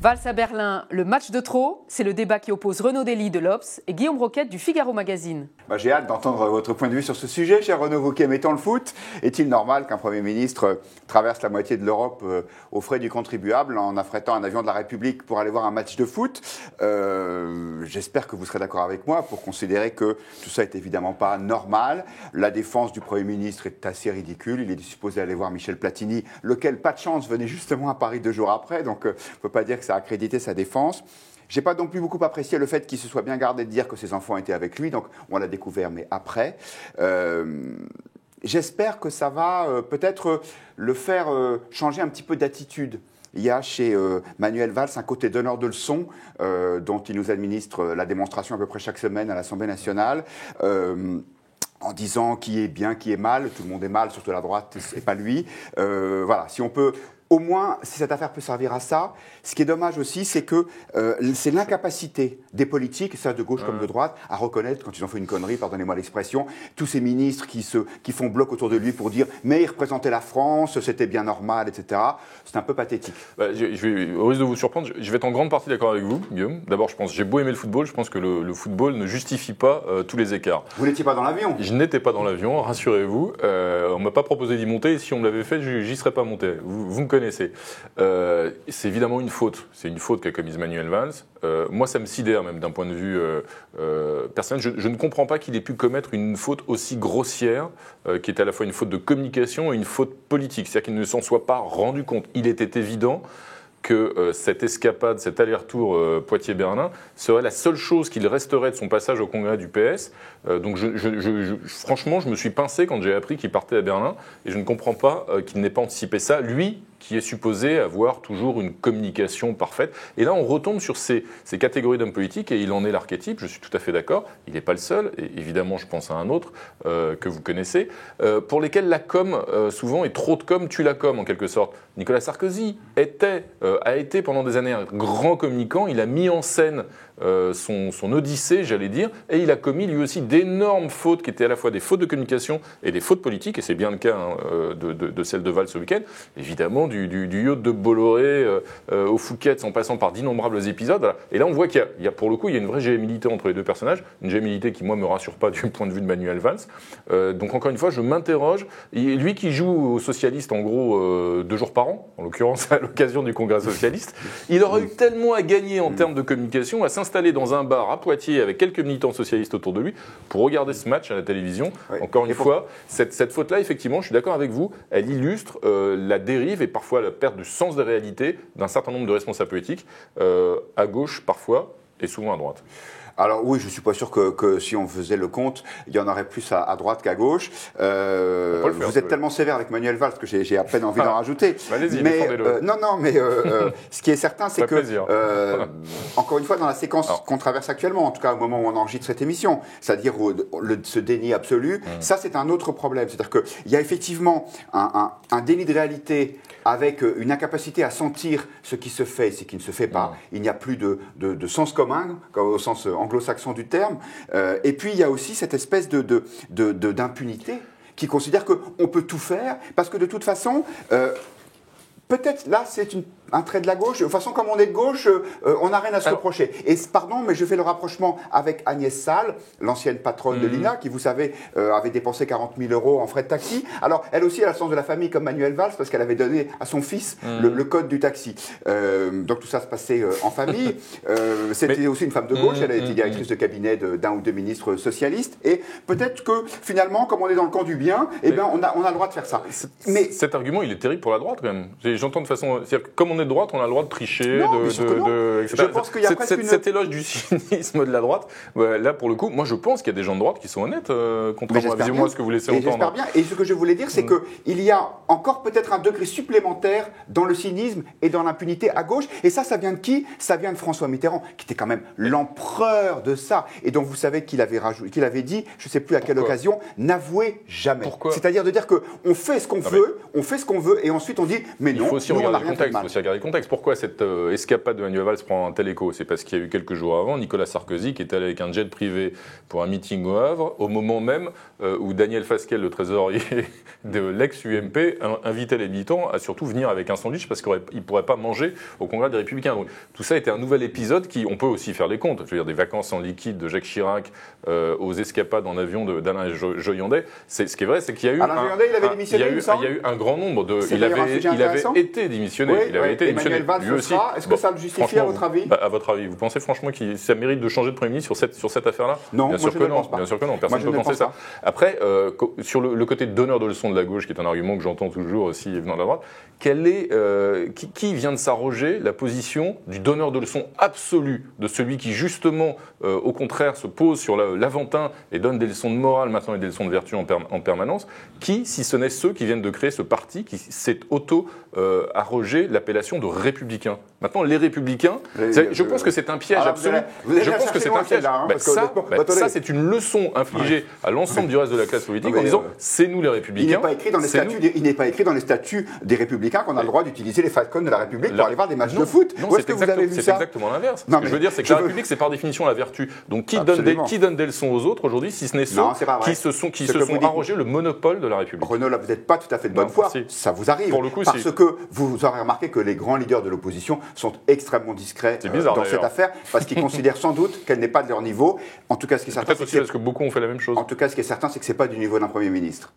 Valls à Berlin, le match de trop, c'est le débat qui oppose Renaud Dely de l'Obs et Guillaume Roquette du Figaro Magazine. J'ai hâte d'entendre votre point de vue sur ce sujet, cher Renaud Wauquiez. Mettons le foot. Est-il normal qu'un Premier ministre traverse la moitié de l'Europe aux frais du contribuable en affrétant un avion de la République pour aller voir un match de foot? J'espère que vous serez d'accord avec moi pour considérer que tout ça n'est évidemment pas normal. La défense du Premier ministre est assez ridicule. Il est supposé aller voir Michel Platini, lequel, pas de chance, venait justement à Paris 2 jours après. Donc, on ne peut pas dire que ça a accrédité sa défense. Je n'ai pas non plus beaucoup apprécié le fait qu'il se soit bien gardé de dire que ses enfants étaient avec lui, donc on l'a découvert, mais après. J'espère que ça va peut-être le faire changer un petit peu d'attitude. Il y a chez Manuel Valls un côté donneur de leçons dont il nous administre la démonstration à peu près chaque semaine à l'Assemblée nationale. En disant qui est bien, qui est mal, tout le monde est mal, surtout la droite, et pas lui. Voilà, si on peut... Au moins, si cette affaire peut servir à ça, ce qui est dommage aussi, c'est que c'est l'incapacité des politiques, ça de gauche comme de droite, à reconnaître quand ils ont fait une connerie, pardonnez-moi l'expression, tous ces ministres qui font bloc autour de lui pour dire « mais il représentait la France, c'était bien normal, etc. » C'est un peu pathétique. Au risque de vous surprendre, je vais être en grande partie d'accord avec vous, Guillaume. D'abord, j'ai beau aimer le football, je pense que le football ne justifie pas tous les écarts. Vous n'étiez pas dans l'avion? Je n'étais pas dans l'avion, rassurez-vous. On ne m'a pas proposé d'y monter, et si on me l'avait fait, j'y serais pas monté. Vous me connaissez. C'est évidemment une faute. C'est une faute qu'a commise Manuel Valls. Moi, ça me sidère même d'un point de vue personnel. Je ne comprends pas qu'il ait pu commettre une faute aussi grossière, qui est à la fois une faute de communication et une faute politique. C'est-à-dire qu'il ne s'en soit pas rendu compte. Il était évident que cette escapade, cet aller-retour Poitiers-Berlin serait la seule chose qu'il resterait de son passage au congrès du PS. Donc franchement, je me suis pincé quand j'ai appris qu'il partait à Berlin et je ne comprends pas qu'il n'ait pas anticipé ça. Lui, qui est supposé avoir toujours une communication parfaite. Et là, on retombe sur ces catégories d'hommes politiques, et il en est l'archétype, je suis tout à fait d'accord, il n'est pas le seul, et évidemment, je pense à un autre que vous connaissez, pour lesquels la com, souvent, et trop de com tue la com, en quelque sorte. Nicolas Sarkozy a été pendant des années un grand communicant, il a mis en scène son odyssée, j'allais dire, et il a commis lui aussi d'énormes fautes qui étaient à la fois des fautes de communication et des fautes politiques, et c'est bien le cas de celle de Valls ce week-end, évidemment du yacht de Bolloré au Phuket en passant par d'innombrables épisodes. Voilà. Et là on voit qu'il y a pour le coup il y a une vraie gémilité entre les deux personnages, une gémilité qui moi me rassure pas du point de vue de Manuel Valls. Donc encore une fois je m'interroge, lui qui joue aux socialistes en gros 2 jours par an, en l'occurrence à l'occasion du congrès socialiste, il aurait eu tellement à gagner en termes de communication à s'installer dans un bar à Poitiers avec quelques militants socialistes autour de lui pour regarder ce match à la télévision. Oui. Encore une fois, cette faute-là, effectivement, je suis d'accord avec vous, elle illustre la dérive et parfois la perte du sens des réalités d'un certain nombre de responsables politiques, à gauche parfois et souvent à droite. Alors oui, je ne suis pas sûr que si on faisait le compte, il y en aurait plus à droite qu'à gauche. Vous êtes tellement sévère avec Manuel Valls que j'ai à peine envie d'en rajouter. Allez-y, mais ce qui est certain, c'est que, encore une fois, dans la séquence qu'on traverse actuellement, en tout cas au moment où on enregistre cette émission, c'est-à-dire ce déni absolu, ça c'est un autre problème. C'est-à-dire qu'il y a effectivement un déni de réalité avec une incapacité à sentir ce qui se fait et ce qui ne se fait pas. Il n'y a plus de sens commun, au sens anglo-saxon du terme. Et puis, il y a aussi cette espèce d'impunité qui considère qu'on peut tout faire, parce que de toute façon, peut-être là, c'est un trait de la gauche. De toute façon, comme on est de gauche, on n'a rien à se reprocher. Et pardon, mais je fais le rapprochement avec Agnès Salle, l'ancienne patronne de l'INA, qui, vous savez, avait dépensé 40 000 € en frais de taxi. Alors, elle aussi, elle a le sens de la famille comme Manuel Valls, parce qu'elle avait donné à son fils le code du taxi. Donc, tout ça se passait en famille. C'était aussi une femme de gauche. Elle a été directrice de cabinet d'un ou deux ministres socialistes. Et peut-être que, finalement, comme on est dans le camp du bien, on a le droit de faire ça. Mais cet argument, il est terrible pour la droite, quand même. J'entends de façon... Comme on est de droite, on a le droit de tricher, etc. Je pense qu'il y a presque cet éloge du cynisme de la droite, là pour le coup, moi je pense qu'il y a des gens de droite qui sont honnêtes, contrairement à ce que vous laissez entendre. J'espère bien. Et ce que je voulais dire, c'est qu'il y a encore peut-être un degré supplémentaire dans le cynisme et dans l'impunité à gauche. Et ça vient de qui? Ça vient de François Mitterrand, qui était quand même l'empereur de ça, et dont vous savez qu'il avait dit, je ne sais plus à quelle occasion, n'avouez jamais. C'est-à-dire de dire qu'on fait ce qu'on veut, et ensuite on dit, mais non, il faut aussi regarder le contexte. regarder le contexte. Pourquoi cette escapade de Manuel Valls prend un tel écho? C'est parce qu'il y a eu quelques jours avant Nicolas Sarkozy qui était allé avec un jet privé pour un meeting au Havre, au moment même où Daniel Fasquelle, le trésorier de l'ex-UMP, invitait les militants à surtout venir avec un sandwich parce qu'ils ne pourraient pas manger au Congrès des Républicains. Donc, tout ça était un nouvel épisode on peut aussi faire les comptes. Je veux dire, des vacances en liquide de Jacques Chirac aux escapades en avion d'Alain Joyandet. Ce qui est vrai, c'est qu'il y a eu Alain Joyandet, il avait démissionné, il y a eu un grand nombre de... Il avait été démissionné. Oui, il avait été démissionné. Emmanuel Valls aussi. Est-ce que ça le justifie à votre avis? À votre avis, vous pensez franchement que ça mérite de changer de Premier ministre sur cette affaire-là? Non, bien sûr que non. Bien sûr que non. Personne ne peut penser ça. Après, sur le côté donneur de leçons de la gauche, qui est un argument que j'entends toujours aussi venant de la droite, qui vient de s'arroger la position du donneur de leçons absolu, de celui qui justement, au contraire, se pose sur l'Aventin et donne des leçons de morale maintenant et des leçons de vertu en permanence, qui, si ce n'est ceux qui viennent de créer ce parti, qui s'est auto-arrogé l'appellation de républicain. Maintenant, les républicains, je pense que c'est un piège absolu. Je pense que c'est un piège. Ça, c'est une leçon infligée à l'ensemble du reste de la classe politique en disant c'est nous les républicains. Il n'est pas écrit dans les statuts des républicains qu'on a le droit d'utiliser les Falcons de la République pour aller voir des matchs de foot. Non, c'est exactement l'inverse. Ce que je veux dire, c'est que la République, c'est par définition la vertu. Donc qui donne des leçons aux autres aujourd'hui, si ce n'est ceux qui se sont arrogés le monopole de la République? Renaud, là, vous n'êtes pas tout à fait de bonne foi. Ça vous arrive. Pour le coup, parce que vous aurez remarqué que les grands leaders de l'opposition sont extrêmement discrets dans cette affaire, parce qu'ils considèrent sans doute qu'elle n'est pas de leur niveau. En tout cas, ce qui est certain, peut-être aussi parce que beaucoup ont fait la même chose. En tout cas, ce qui est certain, c'est que c'est pas du niveau d'un Premier ministre.